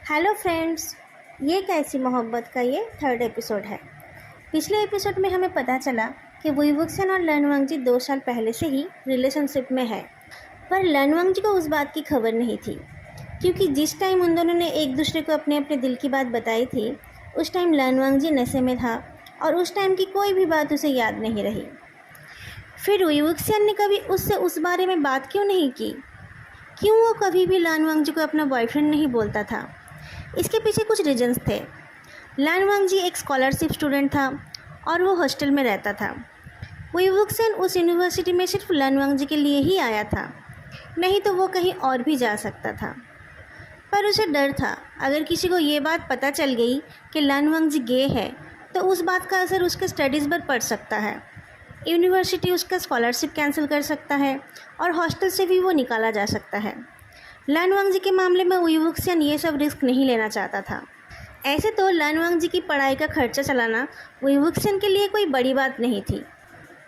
Hello friends, ये कैसी मोहब्बत का ये थर्ड एपिसोड है। पिछले एपिसोड में हमें पता चला कि वुईवुक्सन और लनवांगजी 2 साल पहले से ही रिलेशनशिप में है, पर लनवांगजी को उस बात की खबर नहीं थी, क्योंकि जिस टाइम उन दोनों ने एक दूसरे को अपने अपने दिल की बात बताई थी, उस टाइम लनवांगजी नशे में था और उस टाइम की कोई भी बात उसे याद नहीं रही। फिर वुईवुक्सन ने कभी उससे उस बारे में बात क्यों नहीं की? क्यों वो कभी भी लनवांगजी को अपना बॉयफ्रेंड नहीं बोलता था? इसके पीछे कुछ रीजंस थे। लनवांगजी एक स्कॉलरशिप स्टूडेंट था और वो हॉस्टल में रहता था। वुईवुक्सन उस यूनिवर्सिटी में सिर्फ लनवांगजी के लिए ही आया था, नहीं तो वो कहीं और भी जा सकता था। पर उसे डर था, अगर किसी को ये बात पता चल गई कि लनवांगजी गे है तो उस बात का असर उसके स्टडीज़ पर पड़ सकता है। यूनिवर्सिटी उसका स्कॉलरशिप कैंसिल कर सकता है और हॉस्टल से भी वो निकाला जा सकता है। लनवांगजी के मामले में वुईवुक्सन ये सब रिस्क नहीं लेना चाहता था। ऐसे तो लनवांगजी की पढ़ाई का खर्चा चलाना वुईवुक्सन के लिए कोई बड़ी बात नहीं थी।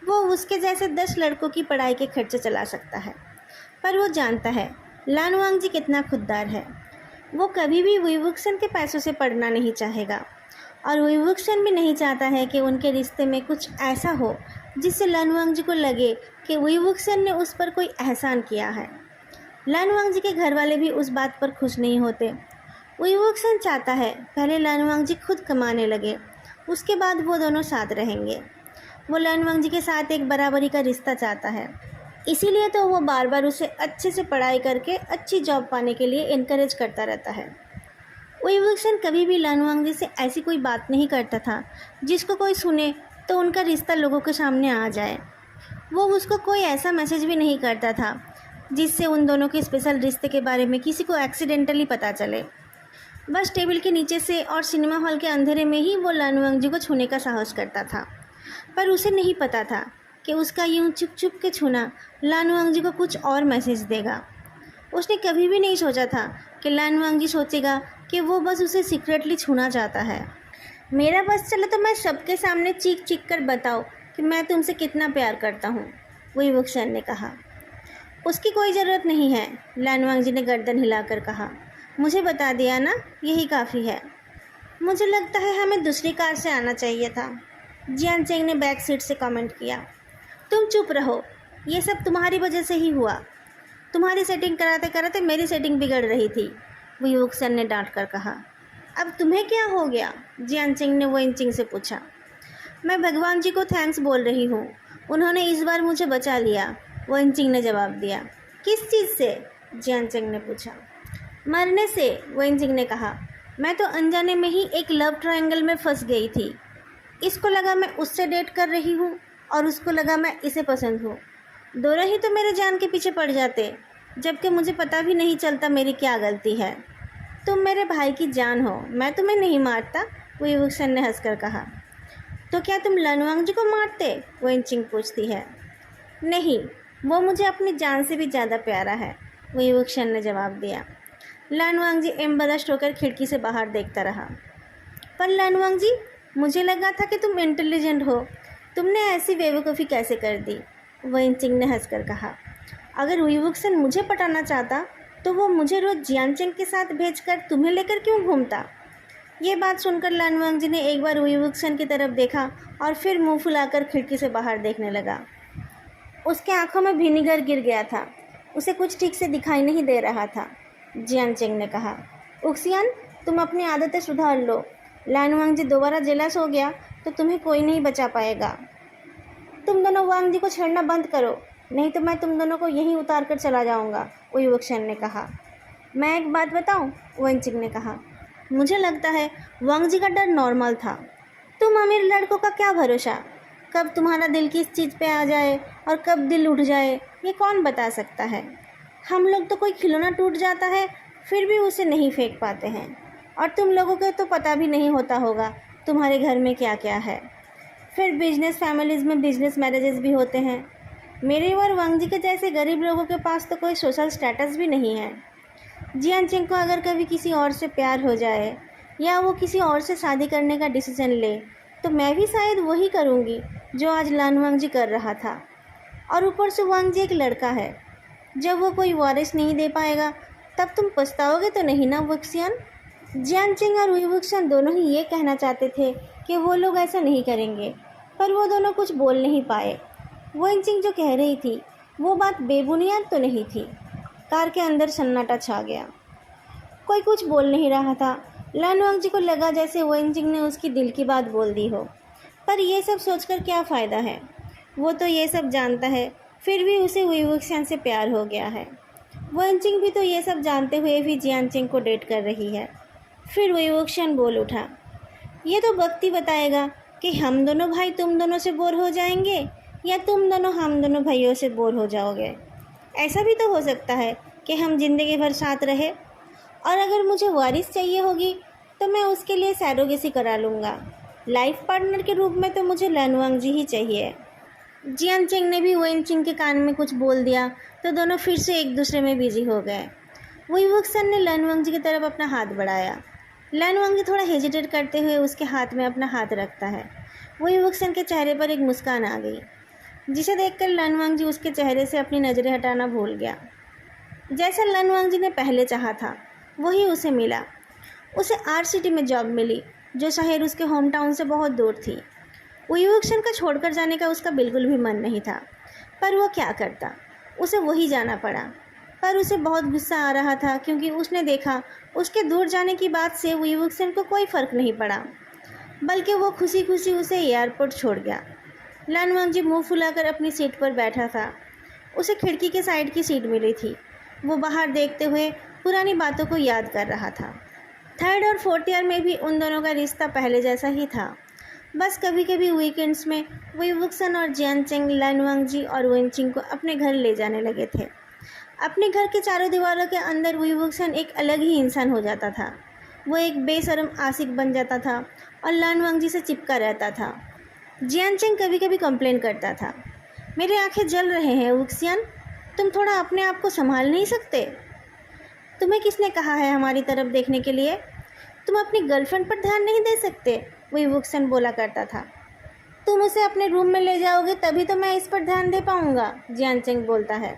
वो उसके जैसे 10 लड़कों की पढ़ाई के खर्चे चला सकता है। पर वो जानता है लनवांगजी कितना खुददार है। वो कभी भी वुईवुक्सन के पैसों से पढ़ना नहीं चाहेगा और वुईवुक्सन भी नहीं चाहता है कि उनके रिश्ते में कुछ ऐसा हो जिससे लनवांगजी को लगे कि वुईवुक्सन ने उस पर कोई एहसान किया है। लनवांगजी के घर वाले भी उस बात पर खुश नहीं होते। वुईवुक्सन चाहता है पहले लनवांगजी खुद कमाने लगे, उसके बाद वो दोनों साथ रहेंगे। वो लनवांगजी के साथ एक बराबरी का रिश्ता चाहता है, इसीलिए तो वो बार बार उसे अच्छे से पढ़ाई करके अच्छी जॉब पाने के लिए इनकरेज करता रहता है। वुईवुक्सन कभी भी लनवांगजी से ऐसी कोई बात नहीं करता था जिसको कोई सुने तो उनका रिश्ता लोगों के सामने आ जाए। वो उसको कोई ऐसा मैसेज भी नहीं करता था जिससे उन दोनों के स्पेशल रिश्ते के बारे में किसी को एक्सीडेंटली पता चले। बस टेबल के नीचे से और सिनेमा हॉल के अंधेरे में ही वो लनवांगजी को छूने का साहस करता था, पर उसे नहीं पता था कि उसका यूं चुप चुप के छूना लनवांगजी को कुछ और मैसेज देगा। उसने कभी भी नहीं सोचा था कि लनवांगजी सोचेगा कि वो बस उसे सीक्रेटली छूना चाहता है। मेरा बस चले तो मैं सबके सामने चीख चीख कर बताऊँ कि मैं तुमसे कितना प्यार करता हूँ, वुईवुक्सन ने कहा। उसकी कोई ज़रूरत नहीं है, लनवांगजी ने गर्दन हिलाकर कहा। मुझे बता दिया ना, यही काफ़ी है। मुझे लगता है हमें दूसरी कार से आना चाहिए था, जियानचेंग ने बैक सीट से कमेंट किया। तुम चुप रहो, ये सब तुम्हारी वजह से ही हुआ। तुम्हारी सेटिंग कराते कराते मेरी सेटिंग बिगड़ रही थी, वुईवुक्सन ने डांट कर कहा। अब तुम्हें क्या हो गया, जियानचेंग ने वेनचिंग से पूछा। मैं भगवान जी को थैंक्स बोल रही हूँ, उन्होंने इस बार मुझे बचा लिया, वेनचिंग ने जवाब दिया। किस चीज़ से, जियानचेंग ने पूछा। मरने से, वेनचिंग ने कहा। मैं तो अनजाने में ही एक लव ट्रायंगल में फंस गई थी। इसको लगा मैं उससे डेट कर रही हूँ और उसको लगा मैं इसे पसंद हूँ। दोनों ही तो मेरे जान के पीछे पड़ जाते, जबकि मुझे पता भी नहीं चलता मेरी क्या गलती है। तुम मेरे भाई की जान हो, मैं तुम्हें नहीं मारता, वुईवुक्सन ने हंसकर कहा। तो क्या तुम लनवांगजी को मारते, वेनचिंग पूछती है। नहीं, वो मुझे अपनी जान से भी ज़्यादा प्यारा है, वुईवुक्सन ने जवाब दिया। लनवांगजी एम्बेरस्ड होकर खिड़की से बाहर देखता रहा। पर लनवांगजी, मुझे लगा था कि तुम इंटेलिजेंट हो, तुमने ऐसी बेवकूफ़ी कैसे कर दी, वेनचिंग ने हंसकर कहा। अगर वुईवुक्सन मुझे पटाना चाहता तो वो मुझे रोज़ जियानचेंग के साथ भेजकर तुम्हें लेकर क्यों घूमता? ये बात सुनकर लनवांगजी ने एक बार वुईवुक्सन की तरफ देखा और फिर मुँह फुलाकर खिड़की से बाहर देखने लगा। उसके आंखों में विनेगर गिर गया था, उसे कुछ ठीक से दिखाई नहीं दे रहा था। जियानचेंग ने कहा। उक्सियान, तुम अपनी आदतें सुधार लो। लनवांगजी दोबारा जेलस हो गया तो तुम्हें कोई नहीं बचा पाएगा। तुम दोनों वांगजी को छेड़ना बंद करो, नहीं तो मैं तुम दोनों को यहीं उतार कर चला जाऊंगा, वुईवुक्सन ने कहा। मैं एक बात बताऊं, वेनचिंग ने कहा। मुझे लगता है वांगजी का डर नॉर्मल था। तुम अमीर लड़कों का क्या भरोसा, कब तुम्हारा दिल किस चीज़ पे आ जाए और कब दिल उठ जाए, ये कौन बता सकता है। हम लोग तो कोई खिलौना टूट जाता है फिर भी उसे नहीं फेंक पाते हैं, और तुम लोगों को तो पता भी नहीं होता होगा तुम्हारे घर में क्या क्या है। फिर बिजनेस फैमिलीज़ में बिजनेस मैरिजेस भी होते हैं। मेरे और वांगजी के जैसे गरीब लोगों के पास तो कोई सोशल स्टेटस भी नहीं है। जियानचेंग को अगर कभी किसी और से प्यार हो जाए या वो किसी और से शादी करने का डिसीजन ले तो मैं भी शायद वही करूँगी जो आज लनवांगजी कर रहा था। और ऊपर से वांगजी एक लड़का है, जब वो कोई वारिस नहीं दे पाएगा तब तुम पछताओगे तो नहीं ना, वुक्सियान? जियानचिंग और वुईवुक्सन दोनों ही ये कहना चाहते थे कि वो लोग ऐसा नहीं करेंगे, पर वो दोनों कुछ बोल नहीं पाए। वुईचिंग जो कह रही थी वो बात बेबुनियाद तो नहीं थी। कार के अंदर सन्नाटा छा गया, कोई कुछ बोल नहीं रहा था। लानवांगजी को लगा जैसे वुईचिंग ने उसकी दिल की बात बोल दी हो, पर यह सब सोचकर क्या फ़ायदा है। वो तो ये सब जानता है, फिर भी उसे वुईवुक्सन से प्यार हो गया है। वुईचिंग भी तो ये सब जानते हुए भी जियानचिंग को डेट कर रही है। फिर वुईवुक्सन बोल उठा, ये तो वक्त ही बताएगा कि हम दोनों भाई तुम दोनों से बोर हो जाएंगे या तुम दोनों हम दोनों भाइयों से बोर हो जाओगे। ऐसा भी तो हो सकता है कि हम ज़िंदगी भर साथ रहे, और अगर मुझे वारिस चाहिए होगी तो मैं उसके लिए सैरोगेसी करा लूँगा। लाइफ पार्टनर के रूप में तो मुझे लानवांगजी ही चाहिए। जियानचिंग ने भी वुईचिंग के कान में कुछ बोल दिया तो दोनों फिर से एक दूसरे में बिजी हो गए। वुईवुक्सन ने लानवांगजी की तरफ अपना हाथ बढ़ाया। लानवांगजी थोड़ा हेजिटेट करते हुए उसके हाथ में अपना हाथ रखता है। वुईवुक्सन के चेहरे पर एक मुस्कान आ गई, जिसे देखकर लानवांगजी उसके चेहरे से अपनी नज़रें हटाना भूल गया। जैसा लानवांगजी ने पहले चाहा था वही उसे मिला। उसे आर सिटी में जॉब मिली, जो शहर उसके होम टाउन से बहुत दूर थी। वुईवुक्सन का छोड़कर जाने का उसका बिल्कुल भी मन नहीं था, पर वो क्या करता, उसे वही जाना पड़ा। पर उसे बहुत गुस्सा आ रहा था क्योंकि उसने देखा उसके दूर जाने की बात से वुईवुक्सन को कोई फ़र्क नहीं पड़ा, बल्कि वो खुशी खुशी उसे एयरपोर्ट छोड़ गया। लानवांगजी मुंह फुलाकर अपनी सीट पर बैठा था। उसे खिड़की के साइड की सीट मिली थी। वो बाहर देखते हुए पुरानी बातों को याद कर रहा था। 3rd और 4th ईयर में भी उन दोनों का रिश्ता पहले जैसा ही था। बस कभी कभी वीकेंड्स में वुईवुक्सन और जियानचिंग लानवांगजी और वुईचिंग को अपने घर ले जाने लगे थे। अपने घर के चारों दीवारों के अंदर वुईवुक्सन एक अलग ही इंसान हो जाता था। वो एक बेशर्म आशिक बन जाता था और लानवांगजी से चिपका रहता था। जियानचिंग कभी कभी कंप्लेन करता था, मेरी आंखें जल रहे हैं वुक्सियन, तुम थोड़ा अपने आप को संभाल नहीं सकते? तुम्हें किसने कहा है हमारी तरफ देखने के लिए? तुम अपनी गर्लफ्रेंड पर ध्यान नहीं दे सकते? वुईवुक्सन बोला करता था। तुम उसे अपने रूम में ले जाओगे तभी तो मैं इस पर ध्यान दे पाऊँगा, जियानचिंग बोलता है।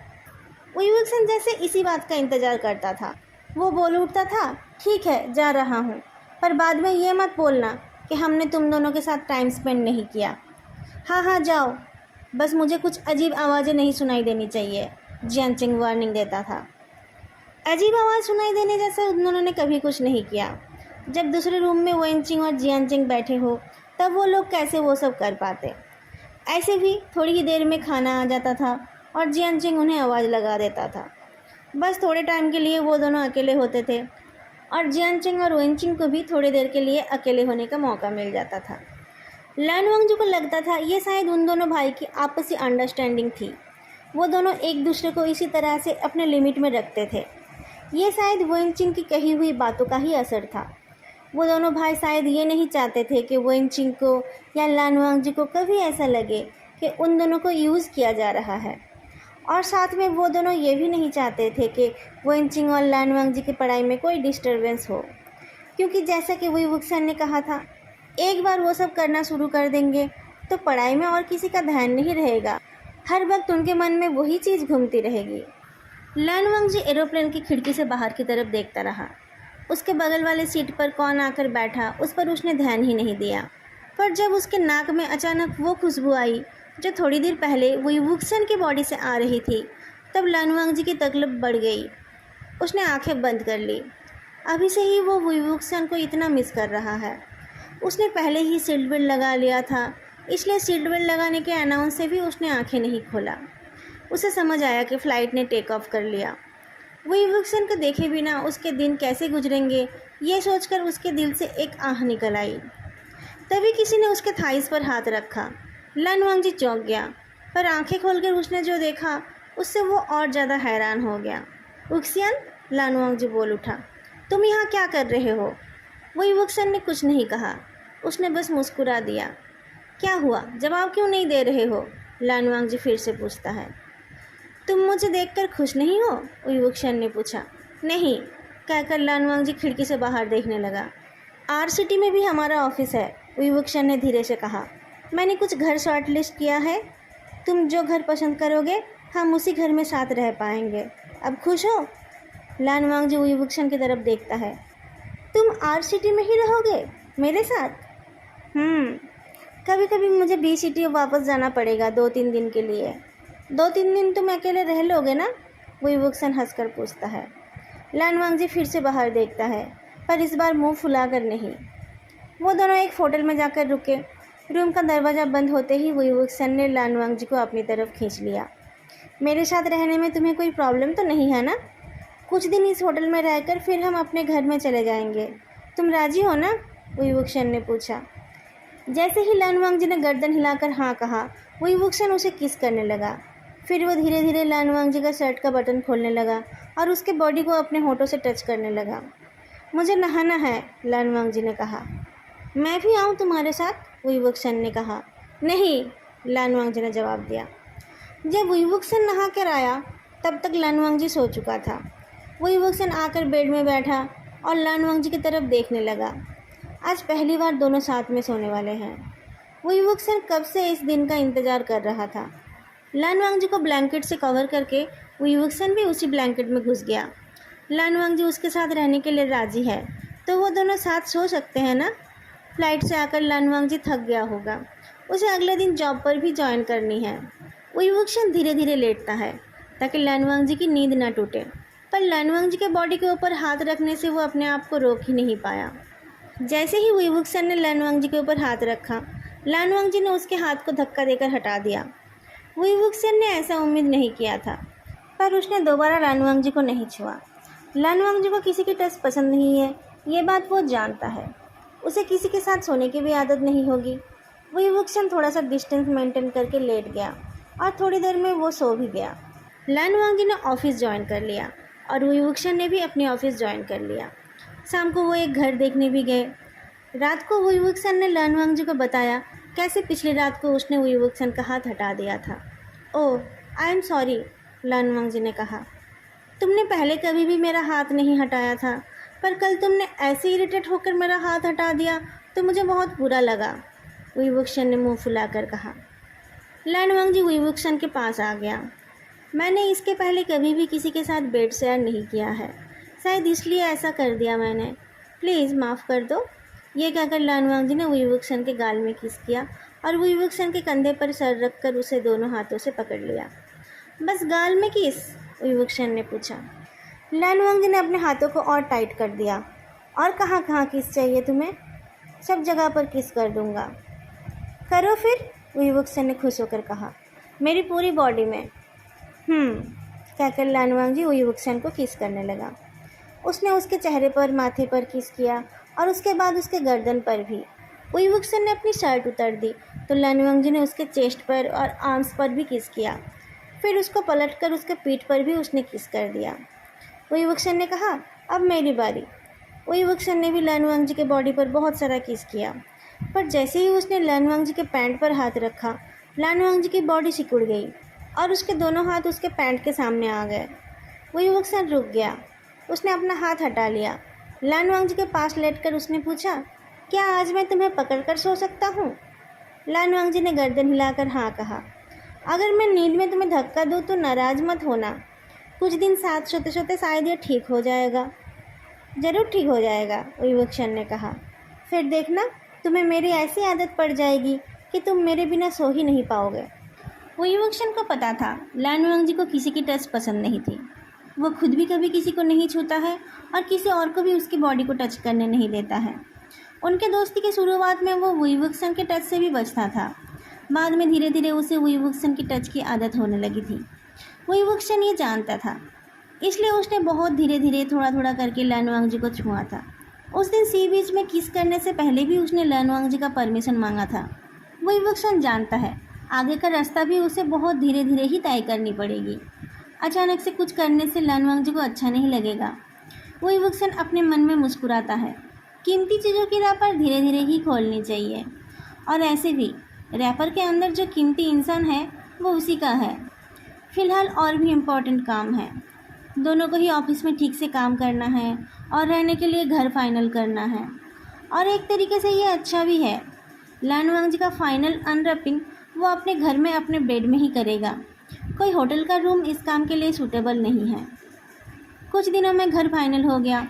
वुईवुक्सन जैसे इसी बात का इंतज़ार करता था। वो बोल उठता था, ठीक है जा रहा हूँ, पर बाद में ये मत बोलना कि हमने तुम दोनों के साथ टाइम स्पेंड नहीं किया। हाँ हाँ जाओ, बस मुझे कुछ अजीब आवाज़ें नहीं सुनाई देनी चाहिए, जियानचिंग वार्निंग देता था। अजीब आवाज़ सुनाई देने जैसा उन दोनों ने कभी कुछ नहीं किया। जब दूसरे रूम में वुईचिंग और जियानचिंग बैठे हो तब वो लोग कैसे वो सब कर पाते। ऐसे भी थोड़ी ही देर में खाना आ जाता था और जियानचिंग उन्हें आवाज़ लगा देता था। बस थोड़े टाइम के लिए वो दोनों अकेले होते थे और जियानचिंग और वुईचिंग को भी थोड़ी देर के लिए अकेले होने का मौका मिल जाता था। लानवांगजी को लगता था ये शायद उन दोनों भाई की आपसी अंडरस्टैंडिंग थी। वो दोनों एक दूसरे को इसी तरह से अपने लिमिट में रखते थे। ये शायद वुईचिंग की कही हुई बातों का ही असर था। वो दोनों भाई शायद ये नहीं चाहते थे कि वुईचिंग को या लानवांगजी को कभी ऐसा लगे कि उन दोनों को यूज़ किया जा रहा है, और साथ में वो दोनों ये भी नहीं चाहते थे कि वुईचिंग और लानवांगजी की पढ़ाई में कोई डिस्टर्बेंस हो, क्योंकि जैसा कि वुईवुक्सन ने कहा था, एक बार वो सब करना शुरू कर देंगे तो पढ़ाई में और किसी का ध्यान नहीं रहेगा। हर वक्त उनके मन में वही चीज़ घूमती रहेगी। लानवांगजी एरोप्लेन की खिड़की से बाहर की तरफ देखता रहा। उसके बगल वाले सीट पर कौन आकर बैठा उस पर उसने ध्यान ही नहीं दिया, पर जब उसके नाक में अचानक वो खुशबू आई जो थोड़ी देर पहले वुईवुक्सन की बॉडी से आ रही थी, तब लानवांगजी की तकलीफ बढ़ गई। उसने आंखें बंद कर ली। अभी से ही वो वुईवुक्सन को इतना मिस कर रहा है। उसने पहले ही सीट बेल्ट लगा लिया था, इसलिए सीट बेल्ट लगाने के अनाउंस से भी उसने आंखें नहीं खोला। उसे समझ आया कि फ़्लाइट ने टेक ऑफ कर लिया। वुईवुक्सन को देखे बिना उसके दिन कैसे गुजरेंगे, ये सोचकर उसके दिल से एक आह निकल आई। तभी किसी ने उसके थाइस पर हाथ रखा। लानवांगजी चौंक गया, पर आंखें खोलकर उसने जो देखा उससे वो और ज़्यादा हैरान हो गया। वुक्सियन, लानवांगजी बोल उठा, तुम यहाँ क्या कर रहे हो? वुईवुक्सन ने कुछ नहीं कहा, उसने बस मुस्कुरा दिया। क्या हुआ, जवाब क्यों नहीं दे रहे हो? लानवांगजी फिर से पूछता है। तुम मुझे देखकर खुश नहीं हो? वुईवुक्सन ने पूछा। नहीं, कहकर लानवांगजी खिड़की से बाहर देखने लगा। आर सिटी में भी हमारा ऑफिस है, वुईवुक्सन ने धीरे से कहा। मैंने कुछ घर शॉर्ट लिस्ट किया है, तुम जो घर पसंद करोगे हम उसी घर में साथ रह पाएंगे। अब खुश हो? लानवांगजी वुईवुक्सन की तरफ देखता है। तुम आर सिटी में ही रहोगे मेरे साथ? कभी कभी मुझे बी सिटी वापस जाना पड़ेगा 2-3 दिन के लिए। 2-3 दिन तुम अकेले रह लोगे ना? वही वुक्सन हंसकर पूछता है। लान वांगजी फिर से बाहर देखता है, पर इस बार मुंह फुलाकर नहीं। वो दोनों एक होटल में जाकर रुके। रूम का दरवाज़ा बंद होते ही वही वुक्सन ने लान वांगजी को अपनी तरफ खींच लिया। मेरे साथ रहने में तुम्हें कोई प्रॉब्लम तो नहीं है ना? कुछ दिन इस होटल में रहकर फिर हम अपने घर में चले जाएंगे। तुम राज़ी हो ना? वही वुक्सन ने पूछा। जैसे ही लान वांगजी ने गर्दन हिलाकर हाँ कहा, वही वुक्सन उसे किस करने लगा। फिर वो धीरे धीरे लान वांगजी का शर्ट का बटन खोलने लगा और उसके बॉडी को अपने होठों से टच करने लगा। मुझे नहाना है, लान वांगजी ने कहा। मैं भी आऊँ तुम्हारे साथ? वही वुक्सन ने कहा। नहीं, लान वांगजी ने जवाब दिया। जब वही वुक्सन नहा कर आया तब तक लान वांगजी सो चुका था। वही वुक्सन आकर बेड में बैठा और लान वांगजी की तरफ देखने लगा। आज पहली बार दोनों साथ में सोने वाले हैं। वही वुक्सन कब से इस दिन का इंतज़ार कर रहा था। लान वांगजी को ब्लैंकेट से कवर करके वही वुक्सन भी उसी ब्लैंकेट में घुस गया। लान वांगजी उसके साथ रहने के लिए राज़ी है, तो वो दोनों साथ सो सकते हैं ना? फ्लाइट से आकर लान वांगजी थक गया होगा, उसे अगले दिन जॉब पर भी ज्वाइन करनी है। वही वुक्सन धीरे धीरे लेटता है ताकि लान वांगजी की नींद न टूटे, पर लान वांगजी के बॉडी के ऊपर हाथ रखने से वो अपने आप को रोक ही नहीं पाया। जैसे ही वही वुक्सन ने लान वांगजी के ऊपर हाथ रखा, लान वांगजी ने उसके हाथ को धक्का देकर हटा दिया। वही वुक्सन ने ऐसा उम्मीद नहीं किया था, पर उसने दोबारा लान वांगजी को नहीं छुआ। लान वांगजी को किसी की टच पसंद नहीं है, ये बात वो जानता है। उसे किसी के साथ सोने की भी आदत नहीं होगी। वही वुक्सन थोड़ा सा डिस्टेंस मेंटेन करके लेट गया और थोड़ी देर में वो सो भी गया। लान वांगजी ने ऑफिस ज्वाइन कर लिया और वही वुक्सन ने भी अपनी ऑफिस ज्वाइन कर लिया। शाम को वो एक घर देखने भी गए। रात को वही वुक्सन ने लान वांगजी को बताया कैसे पिछली रात को उसने वही वुक्सन का हाथ हटा दिया था। ओह, आई एम सॉरी, लान वांगजी ने कहा। तुमने पहले कभी भी मेरा हाथ नहीं हटाया था, पर कल तुमने ऐसे इरिटेट होकर मेरा हाथ हटा दिया तो मुझे बहुत बुरा लगा, वही वुक्सन ने मुँह फुलाकर कहा। लान वांगजी वही वुक्सन के पास आ गया। मैंने इसके पहले कभी भी किसी के साथ बेड शेयर नहीं किया है, शायद इसलिए ऐसा कर दिया मैंने। प्लीज़ माफ़ कर दो। ये कहकर लान वांगजी ने वही वुक्सन के गाल में किस किया और वही वुक्सन के कंधे पर सर रखकर उसे दोनों हाथों से पकड़ लिया। बस गाल में किस? वही वुक्सन ने पूछा। लान वांगजी ने अपने हाथों को और टाइट कर दिया। और कहाँ कहाँ किस चाहिए तुम्हें? सब जगह पर किस कर दूँगा। करो फिर, वही वुक्सन ने खुश होकर कहा। मेरी पूरी बॉडी में। कहकर लान वांगजी वही वुक्सन को किस करने लगा। उसने उसके चेहरे पर, माथे पर किस किया और उसके बाद उसके गर्दन पर भी। वही वुक्सन ने अपनी शर्ट उतार दी तो लान वांगजी ने उसके चेस्ट पर और आर्म्स पर भी किस किया। फिर उसको पलटकर उसके पीठ पर भी उसने किस कर दिया। वही वुक्सन ने कहा, अब मेरी बारी। वही वुक्सन ने भी लान वांगजी के बॉडी पर बहुत सारा किस किया, पर जैसे ही उसने लान वांगजी के पैंट पर हाथ रखा, लान वांगजी की बॉडी सिकुड़ गई और उसके दोनों हाथ उसके पैंट के सामने आ गए। वही वुक्सन रुक गया। उसने अपना हाथ हटा लिया। लान वांगजी के पास लेटकर उसने पूछा, क्या आज मैं तुम्हें पकड़कर सो सकता हूँ? लान वांगजी ने गर्दन हिलाकर हाँ कहा। अगर मैं नींद में तुम्हें धक्का दूँ तो नाराज़ मत होना। कुछ दिन साथ सोते सोते शायद ये ठीक हो जाएगा। ज़रूर ठीक हो जाएगा, वही वुक्सन ने कहा। फिर देखना, तुम्हें मेरी ऐसी आदत पड़ जाएगी कि तुम मेरे बिना सो ही नहीं पाओगे। वही वुक्सन को पता था लान वांगजी को किसी की टच पसंद नहीं थी। वो खुद भी कभी किसी को नहीं छूता है और किसी और को भी उसकी बॉडी को टच करने नहीं देता है। उनके दोस्ती की शुरुआत में वो वही वुक्सन के टच से भी बचता था। बाद में धीरे धीरे उसे वही वुक्सन की टच की आदत होने लगी थी। वही वुक्सन ये जानता था, इसलिए उसने बहुत धीरे धीरे थोड़ा थोड़ा करके लान वांगजी को छुआ था। उस दिन सी बीच में किस करने से पहले भी उसने लान वांगजी का परमिशन मांगा था। वही वुक्सन जानता है आगे का रास्ता भी उसे बहुत धीरे धीरे ही तय करनी पड़ेगी। अचानक से कुछ करने से लान वांगजी को अच्छा नहीं लगेगा। वही वुक्सन अपने मन में मुस्कुराता है। कीमती चीज़ों की रैपर धीरे धीरे ही खोलनी चाहिए, और ऐसे भी रैपर के अंदर जो कीमती इंसान है वो उसी का है। फ़िलहाल और भी इम्पोर्टेंट काम है। दोनों को ही ऑफिस में ठीक से काम करना है और रहने के लिए घर फाइनल करना है, और एक तरीके से ये अच्छा भी है। लान वांगजी का फाइनल अनरैपिंग वो अपने घर में अपने बेड में ही करेगा। कोई होटल का रूम इस काम के लिए सूटेबल नहीं है। कुछ दिनों में घर फाइनल हो गया।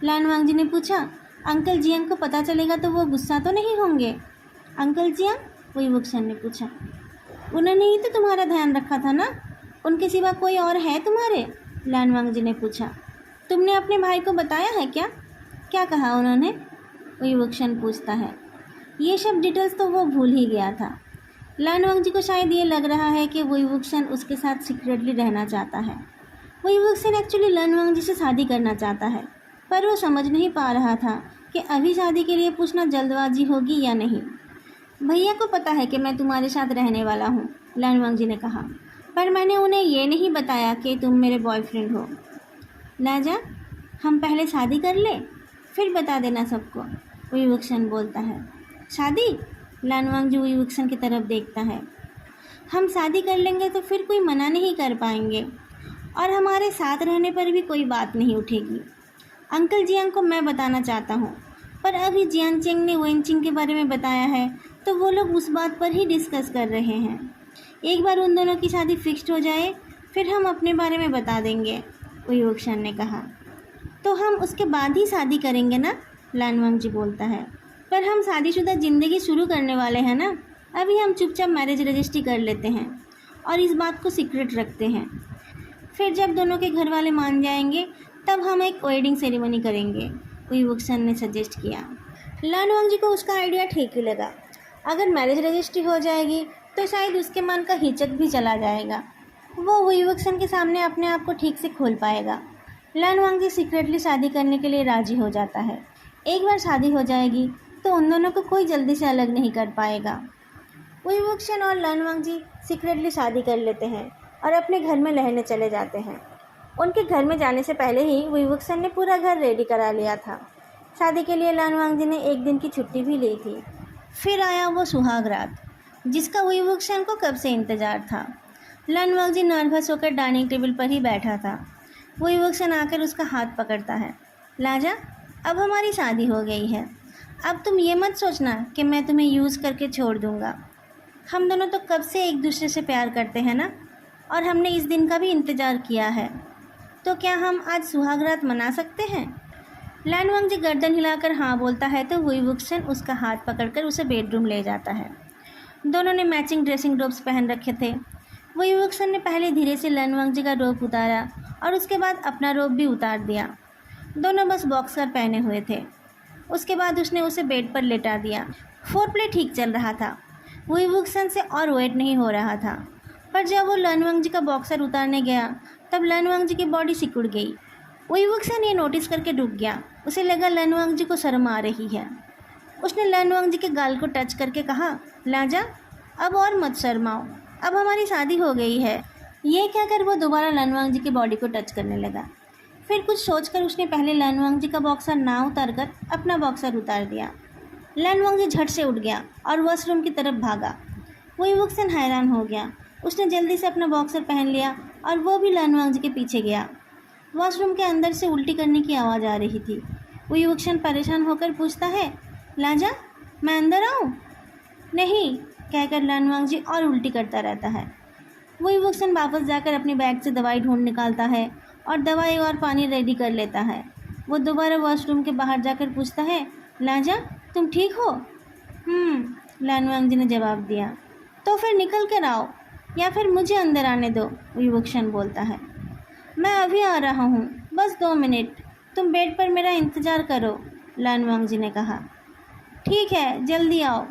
लान वांगजी ने पूछा, अंकल जियांग को पता चलेगा तो वो गुस्सा तो नहीं होंगे? अंकल जियांग, वही वुक्सन ने पूछा। उन्होंने ही तो तुम्हारा ध्यान रखा था ना, उनके सिवा कोई और है तुम्हारे? लान वांगजी ने पूछा। तुमने अपने भाई को बताया है क्या? क्या कहा उन्होंने? वही वुक्सन पूछता है। ये सब डिटेल्स तो वो भूल ही गया था। लान वांगजी को शायद ये लग रहा है कि वही वुक्सन उसके साथ सीक्रेटली रहना चाहता है। वही वुक्सन एक्चुअली लान वांगजी से शादी करना चाहता है, पर वो समझ नहीं पा रहा था कि अभी शादी के लिए पूछना जल्दबाजी होगी या नहीं। भैया को पता है कि मैं तुम्हारे साथ रहने वाला हूँ, लान वांगजी ने कहा, पर मैंने उन्हें ये नहीं बताया कि तुम मेरे बॉयफ्रेंड हो। लाजा, हम पहले शादी कर ले, फिर बता देना सबको, वही वुक्सन बोलता है। शादी? लान वांगजी वही वुक्सन की तरफ देखता है। हम शादी कर लेंगे तो फिर कोई मना नहीं कर पाएंगे और हमारे साथ रहने पर भी कोई बात नहीं उठेगी। अंकल जियांग को मैं बताना चाहता हूँ, पर अभी जियांग चेंग ने वेनचिंग के बारे में बताया है तो वो लोग उस बात पर ही डिस्कस कर रहे हैं। एक बार उन दोनों की शादी फिक्स्ड हो जाए फिर हम अपने बारे में बता देंगे, वही वुक्सन ने कहा। तो हम उसके बाद ही शादी करेंगे ना, लान वांगजी बोलता है। पर हम शादीशुदा ज़िंदगी शुरू करने वाले हैं ना, अभी हम चुपचाप मैरिज रजिस्ट्री कर लेते हैं और इस बात को सीक्रेट रखते हैं। फिर जब दोनों के घर वाले मान जाएंगे तब हम एक वेडिंग सेरेमनी करेंगे, वही वुक्सन ने सजेस्ट किया। लान वांगजी को उसका आइडिया ठीक ही लगा। अगर मैरिज रजिस्ट्री हो जाएगी तो शायद उसके मन का हिचक भी चला जाएगा, वो वही वुक्सन के सामने अपने आप को ठीक से खोल पाएगा। लान वांगजी सीक्रेटली शादी करने के लिए राज़ी हो जाता है। एक बार शादी हो जाएगी तो उन दोनों को कोई जल्दी से अलग नहीं कर पाएगा। वही वुक्सन और लान वांगजी सीक्रेटली शादी कर लेते हैं और अपने घर में रहने चले जाते हैं। उनके घर में जाने से पहले ही वही वुक्सन ने पूरा घर रेडी करा लिया था। शादी के लिए लान वांगजी ने एक दिन की छुट्टी भी ली थी। फिर आया वो सुहाग रात, जिसका वही वुक्सन को कब से इंतज़ार था। लान वांगजी नर्वस होकर डाइनिंग टेबल पर ही बैठा था। वही वुक्सन आकर उसका हाथ पकड़ता है। लाजा, अब हमारी शादी हो गई है, अब तुम ये मत सोचना कि मैं तुम्हें यूज़ करके छोड़ दूँगा। हम दोनों तो कब से एक दूसरे से प्यार करते हैं ना, और हमने इस दिन का भी इंतज़ार किया है, तो क्या हम आज सुहाग रात मना सकते हैं? लान वांगजी गर्दन हिलाकर हाँ बोलता है तो वही वुक्सन उसका हाथ पकड़कर उसे बेडरूम ले जाता है। दोनों ने मैचिंग ड्रेसिंग रोब्स पहन रखे थे। वही वुक्सन ने पहले धीरे से लान वांगजी का रोब उतारा और उसके बाद अपना रोब भी उतार दिया। दोनों बस बॉक्सर पहने हुए थे। उसके बाद उसने उसे बेड पर लेटा दिया। फोरप्ले ठीक चल रहा था। वही वुक्सन से और वेट नहीं हो रहा था, पर जब वो लान वांगजी का बॉक्सर उतारने गया तब लान वांगजी की बॉडी सिकुड़ गई। वही वुक्सन ये नोटिस करके रुक गया। उसे लगा लान वांगजी को शर्म आ रही है। उसने लान वांगजी के गाल को टच करके कहा, लाजा, अब और मत शर्माओ, अब हमारी शादी हो गई है। ये कहकर वो दोबारा लान वांगजी की बॉडी को टच करने लगा। फिर कुछ सोचकर उसने पहले लान वांगजी का बॉक्सर ना उतार कर अपना बॉक्सर उतार दिया। लान वांगजी झट से उठ गया और वॉशरूम की तरफ भागा। वही वुक्सन हैरान हो गया। उसने जल्दी से अपना बॉक्सर पहन लिया और वो भी लान वांगजी के पीछे गया। वॉशरूम के अंदर से उल्टी करने की आवाज़ आ रही थी। वही वुक्सन परेशान होकर पूछता है, लाजा, मैं अंदर आऊँ? नहीं, कहकर लान वांगजी और उल्टी करता रहता है। वही वुक्सन वापस जाकर अपने बैग से दवाई ढूंढ निकालता है और दवाई और पानी रेडी कर लेता है। वो दोबारा वॉशरूम के बाहर जाकर पूछता है, लाजा, तुम ठीक हो? लान वांगजी ने जवाब दिया। तो फिर निकल कर आओ या फिर मुझे अंदर आने दो, वही वुक्सन बोलता है। मैं अभी आ रहा हूँ, बस 2 मिनट, तुम बेड पर मेरा इंतज़ार करो, लान वांगजी ने कहा। ठीक है, जल्दी आओ,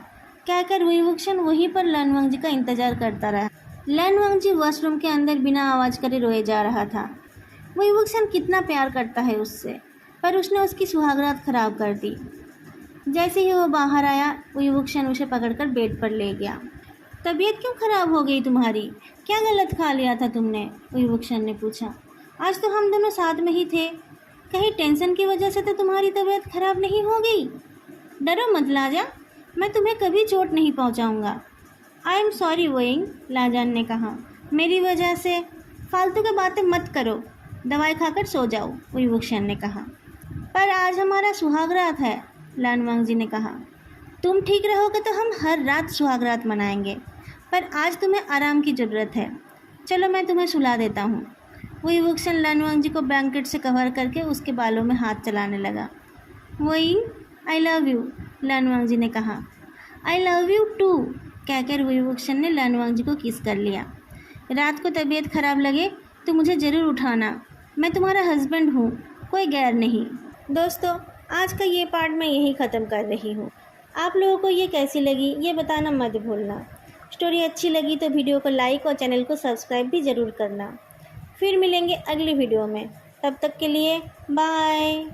कहकर वही वुक्सन वहीं पर लान वांगजी का इंतज़ार करता रहा। लान वांगजी वॉशरूम के अंदर बिना आवाज़ करे रोए जा रहा था। वही वुक्सन कितना प्यार करता है उससे, पर उसने उसकी सुहागरात ख़राब कर दी। जैसे ही वो बाहर आया वही वुक्सन उसे पकड़कर बेड पर ले गया। तबीयत क्यों ख़राब हो गई तुम्हारी? क्या गलत खा लिया था तुमने? वही वुक्सन ने पूछा। आज तो हम दोनों साथ में ही थे, कहीं टेंशन की वजह से तो तुम्हारी तबीयत ख़राब नहीं हो गई? डरो मत लाजा, मैं तुम्हें कभी चोट नहीं पहुंचाऊंगा। आई एम सॉरी वोइंग, लाजान ने कहा। मेरी वजह से फालतू की बातें मत करो, दवाई खाकर सो जाओ, वही वुक्सन ने कहा। पर आज हमारा सुहागरात है, लान वांगजी ने कहा। तुम ठीक रहोगे तो हम हर रात सुहागरात मनाएंगे, पर आज तुम्हें आराम की ज़रूरत है। चलो मैं तुम्हें सुला देता हूँ। वही वुक्सन लान वांगजी को ब्लैंकेट से कवर करके उसके बालों में हाथ चलाने लगा। वोइंग, आई लव यू, लैनवांग जी ने कहा। आई लव यू टू, कहकर वुई वुक्शन ने लैनवांग जी को किस कर लिया। रात को तबीयत खराब लगे तो मुझे ज़रूर उठाना, मैं तुम्हारा हस्बैंड हूँ, कोई गैर नहीं। दोस्तों, आज का ये पार्ट मैं यहीं ख़त्म कर रही हूँ। आप लोगों को ये कैसी लगी ये बताना मत भूलना। स्टोरी अच्छी लगी तो वीडियो को लाइक और चैनल को सब्सक्राइब भी ज़रूर करना। फिर मिलेंगे अगली वीडियो में, तब तक के लिए बाय।